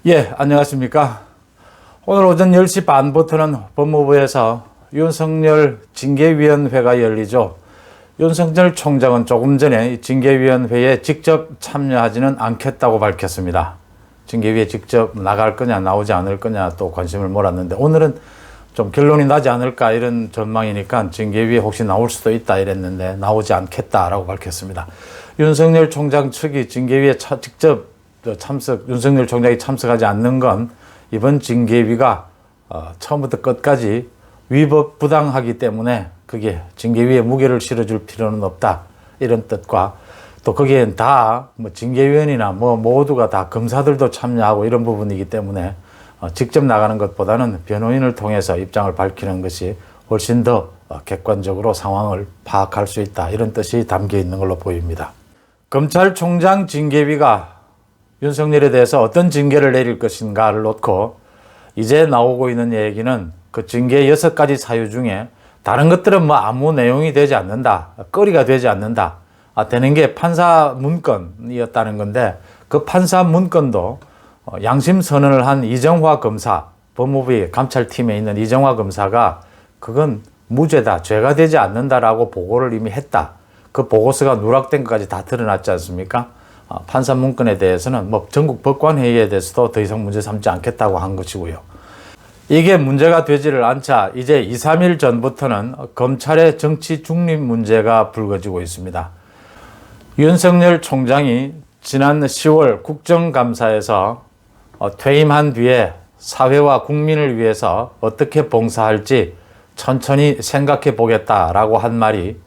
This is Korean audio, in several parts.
예, 안녕하십니까. 오늘 오전 10시 반부터는 법무부에서 윤석열 징계위원회가 열리죠. 윤석열 총장은 조금 전에 징계위원회에 직접 참여하지는 않겠다고 밝혔습니다. 징계위에 직접 나갈 거냐 나오지 않을 거냐 또 관심을 몰았는데, 오늘은 좀 결론이 나지 않을까 이런 전망이니까 징계위에 혹시 나올 수도 있다 이랬는데 나오지 않겠다라고 밝혔습니다. 윤석열 총장 측이 징계위에 직접 윤석열 총장이 참석하지 않는 건 이번 징계위가 처음부터 끝까지 위법 부당하기 때문에 그게 징계위에 무게를 실어줄 필요는 없다, 이런 뜻과, 또 거기엔 다 징계위원이나 모두가 다 검사들도 참여하고 이런 부분이기 때문에 직접 나가는 것보다는 변호인을 통해서 입장을 밝히는 것이 훨씬 더 객관적으로 상황을 파악할 수 있다, 이런 뜻이 담겨 있는 걸로 보입니다. 검찰총장 징계위가 윤석열에 대해서 어떤 징계를 내릴 것인가를 놓고 이제 나오고 있는 얘기는 그 징계 6가지 사유 중에 다른 것들은 아무 내용이 되지 않는다, 거리가 되지 않는다, 되는 게 판사 문건이었다는 건데, 그 판사 문건도 양심 선언을 한 이정화 검사, 법무부의 감찰팀에 있는 이정화 검사가 그건 무죄다, 죄가 되지 않는다라고 보고를 이미 했다. 그 보고서가 누락된 것까지 다 드러났지 않습니까? 판사 문건에 대해서는 전국 법관회의에 대해서도 더 이상 문제 삼지 않겠다고 한 것이고요. 이게 문제가 되지를 않자 이제 2, 3일 전부터는 검찰의 정치 중립 문제가 불거지고 있습니다. 윤석열 총장이 지난 10월 국정감사에서 퇴임한 뒤에 사회와 국민을 위해서 어떻게 봉사할지 천천히 생각해 보겠다라고 한 말이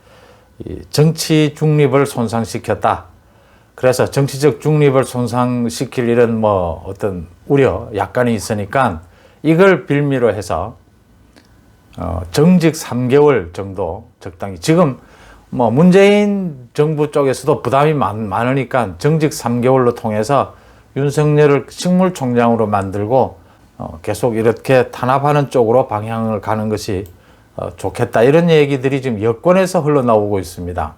정치 중립을 손상시켰다. 그래서 정치적 중립을 손상시킬 이런 어떤 우려 약간이 있으니까 이걸 빌미로 해서 정직 3개월 정도 적당히, 지금 문재인 정부 쪽에서도 부담이 많으니까 정직 3개월로 통해서 윤석열을 식물총장으로 만들고 계속 이렇게 탄압하는 쪽으로 방향을 가는 것이 좋겠다, 이런 얘기들이 지금 여권에서 흘러나오고 있습니다.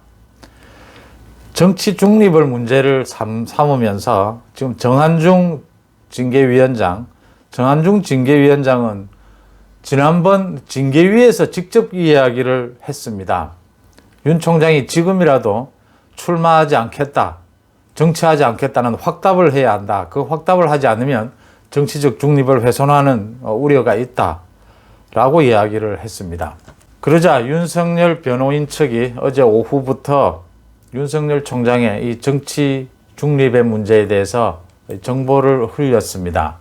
정치 중립을 문제를 삼으면서 지금 정한중 징계위원장은 지난번 징계위에서 직접 이야기를 했습니다. 윤 총장이 지금이라도 출마하지 않겠다, 정치하지 않겠다는 확답을 해야 한다. 그 확답을 하지 않으면 정치적 중립을 훼손하는 우려가 있다라고 이야기를 했습니다. 그러자 윤석열 변호인 측이 어제 오후부터 윤석열 총장의 이 정치 중립의 문제에 대해서 정보를 흘렸습니다.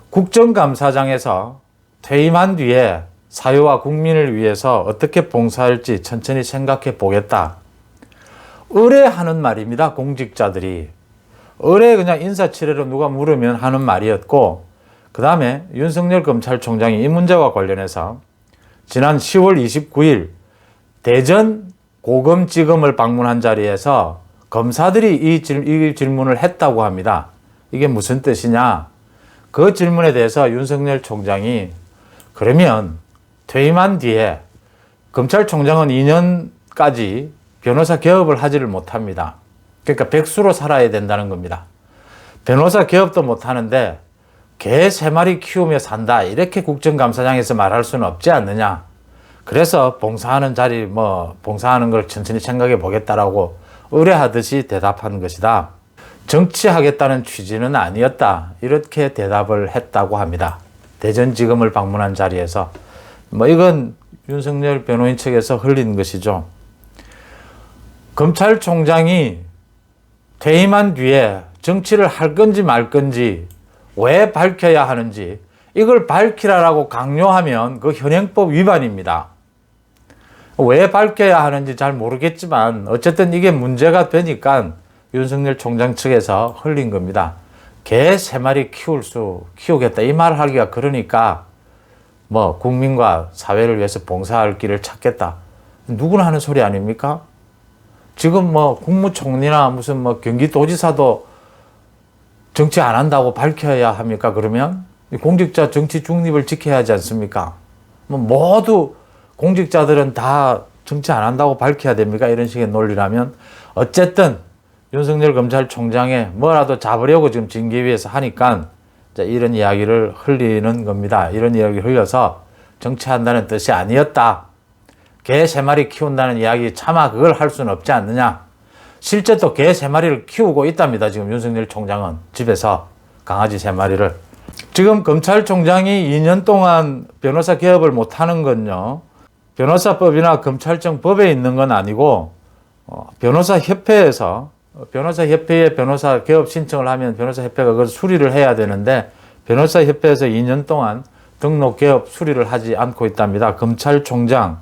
국정감사장에서 퇴임한 뒤에 사회와 국민을 위해서 어떻게 봉사할지 천천히 생각해 보겠다, 의뢰하는 말입니다. 공직자들이 의뢰, 그냥 인사치레로 누가 물으면 하는 말이었고, 그 다음에 윤석열 검찰총장이 이 문제와 관련해서 지난 10월 29일 대전 고검지검을 방문한 자리에서 검사들이 이 질문을 했다고 합니다. 이게 무슨 뜻이냐? 그 질문에 대해서 윤석열 총장이, 그러면 퇴임한 뒤에 검찰총장은 2년까지 변호사 개업을 하지를 못합니다. 그러니까 백수로 살아야 된다는 겁니다. 변호사 개업도 못하는데 개 3마리 키우며 산다, 이렇게 국정감사장에서 말할 수는 없지 않느냐. 그래서 봉사하는 봉사하는 걸 천천히 생각해 보겠다라고 의뢰하듯이 대답한 것이다. 정치하겠다는 취지는 아니었다, 이렇게 대답을 했다고 합니다. 대전지검을 방문한 자리에서. 이건 윤석열 변호인 측에서 흘린 것이죠. 검찰총장이 퇴임한 뒤에 정치를 할 건지 말 건지 왜 밝혀야 하는지, 이걸 밝히라라고 강요하면 그 현행법 위반입니다. 왜 밝혀야 하는지 잘 모르겠지만 어쨌든 이게 문제가 되니까 윤석열 총장 측에서 흘린 겁니다. 개 3마리 키우겠다, 이 말을 하기가 그러니까 국민과 사회를 위해서 봉사할 길을 찾겠다. 누구나 하는 소리 아닙니까? 지금 국무총리나 무슨 경기도지사도 정치 안 한다고 밝혀야 합니까? 그러면 공직자 정치 중립을 지켜야 하지 않습니까? 모두 공직자들은 다 정치 안 한다고 밝혀야 됩니까? 이런 식의 논리라면, 어쨌든 윤석열 검찰총장에 뭐라도 잡으려고 지금 징계위에서 하니까 이런 이야기를 흘리는 겁니다. 이런 이야기를 흘려서 정치한다는 뜻이 아니었다. 개 3마리 키운다는 이야기 차마 그걸 할 수는 없지 않느냐. 실제 또 개 3마리를 키우고 있답니다. 지금 윤석열 총장은 집에서 강아지 3마리를. 지금 검찰총장이 2년 동안 변호사 개업을 못하는 건요, 변호사법이나 검찰청 법에 있는 건 아니고 변호사협회에서 변호사협회에 변호사 개업 신청을 하면 변호사협회가 그걸 수리를 해야 되는데 변호사협회에서 2년 동안 등록 개업 수리를 하지 않고 있답니다. 검찰총장,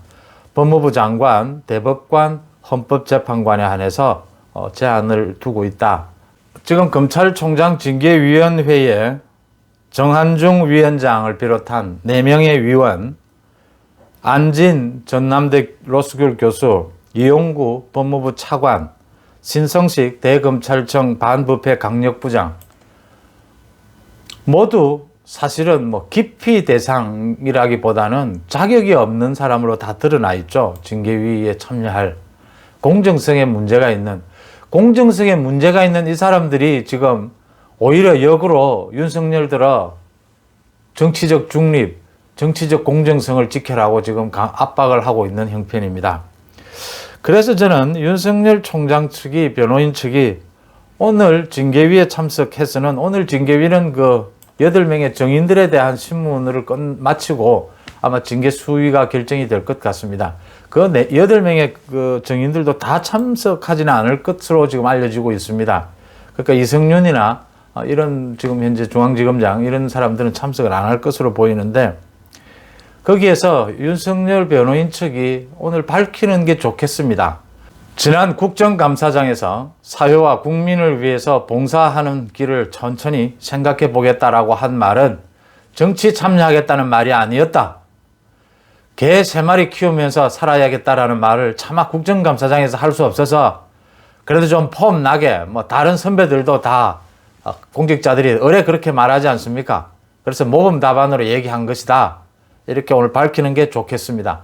법무부 장관, 대법관, 헌법재판관에 한해서 제한을 두고 있다. 지금 검찰총장 징계위원회에 정한중 위원장을 비롯한 4명의 위원, 안진 전남대 로스쿨 교수, 이용구 법무부 차관, 신성식 대검찰청 반부패 강력부장 모두 사실은 기피 대상이라기보다는 자격이 없는 사람으로 다 드러나 있죠. 징계위에 참여할 공정성에 문제가 있는 이 사람들이 지금 오히려 역으로 윤석열 들어 정치적 중립, 정치적 공정성을 지켜라고 지금 압박을 하고 있는 형편입니다. 그래서 저는 윤석열 총장 측이, 변호인 측이 오늘 징계위에 참석해서는, 오늘 징계위는 그 8명의 정인들에 대한 신문을 마치고 아마 징계 수위가 결정이 될 것 같습니다. 그 8명의 그 정인들도 다 참석하지는 않을 것으로 지금 알려지고 있습니다. 그러니까 이성윤이나 이런 지금 현재 중앙지검장 이런 사람들은 참석을 안 할 것으로 보이는데, 거기에서 윤석열 변호인 측이 오늘 밝히는 게 좋겠습니다. 지난 국정감사장에서 사회와 국민을 위해서 봉사하는 길을 천천히 생각해 보겠다라고 한 말은 정치 참여하겠다는 말이 아니었다. 개 3마리 키우면서 살아야겠다라는 말을 차마 국정감사장에서 할 수 없어서, 그래도 좀 폼 나게 다른 선배들도 다 공직자들이 의뢰 그렇게 말하지 않습니까? 그래서 모범 답안으로 얘기한 것이다. 이렇게 오늘 밝히는 게 좋겠습니다.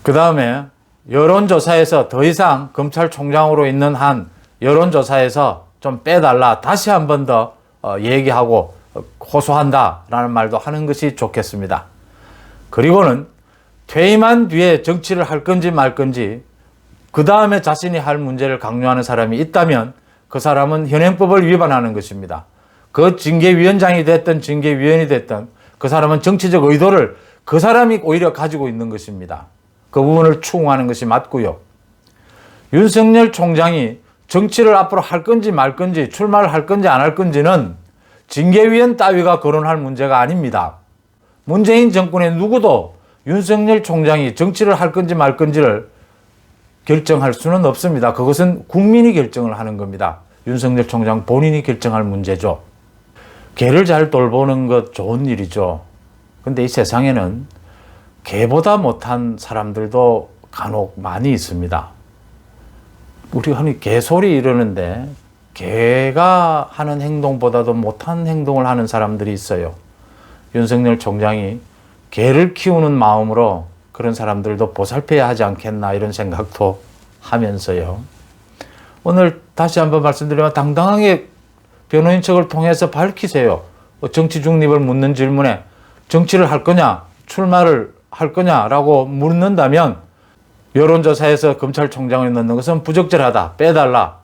그 다음에 여론조사에서 더 이상 검찰총장으로 있는 한 여론조사에서 좀 빼달라. 다시 한 번 더 얘기하고 호소한다라는 말도 하는 것이 좋겠습니다. 그리고는 퇴임한 뒤에 정치를 할 건지 말 건지, 그 다음에 자신이 할 문제를 강요하는 사람이 있다면 그 사람은 현행법을 위반하는 것입니다. 그 징계위원장이 됐든 징계위원이 됐든 그 사람은 정치적 의도를 그 사람이 오히려 가지고 있는 것입니다. 그 부분을 추궁하는 것이 맞고요. 윤석열 총장이 정치를 앞으로 할 건지 말 건지, 출마를 할 건지 안 할 건지는 징계위원 따위가 거론할 문제가 아닙니다. 문재인 정권의 누구도 윤석열 총장이 정치를 할 건지 말 건지를 결정할 수는 없습니다. 그것은 국민이 결정을 하는 겁니다. 윤석열 총장 본인이 결정할 문제죠. 개를 잘 돌보는 것 좋은 일이죠. 근데 이 세상에는 개보다 못한 사람들도 간혹 많이 있습니다. 우리가 흔히 개소리 이러는데 개가 하는 행동보다도 못한 행동을 하는 사람들이 있어요. 윤석열 총장이 개를 키우는 마음으로 그런 사람들도 보살펴야 하지 않겠나 이런 생각도 하면서요. 오늘 다시 한번 말씀드리면 당당하게 변호인 측을 통해서 밝히세요. 정치 중립을 묻는 질문에 정치를 할 거냐, 출마를 할 거냐라고 묻는다면 여론조사에서 검찰총장을 넣는 것은 부적절하다, 빼달라.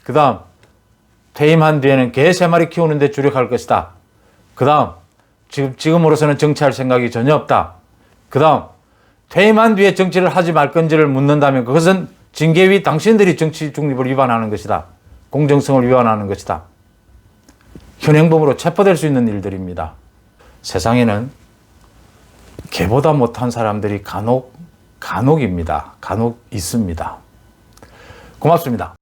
그 다음 퇴임한 뒤에는 개 3마리 키우는 데 주력할 것이다. 그 다음 지금으로서는 정치할 생각이 전혀 없다. 그 다음 퇴임한 뒤에 정치를 하지 말 건지를 묻는다면 그것은 징계위 당신들이 정치 중립을 위반하는 것이다. 공정성을 위반하는 것이다. 현행범으로 체포될 수 있는 일들입니다. 세상에는 개보다 못한 사람들이 간혹입니다. 간혹 있습니다. 고맙습니다.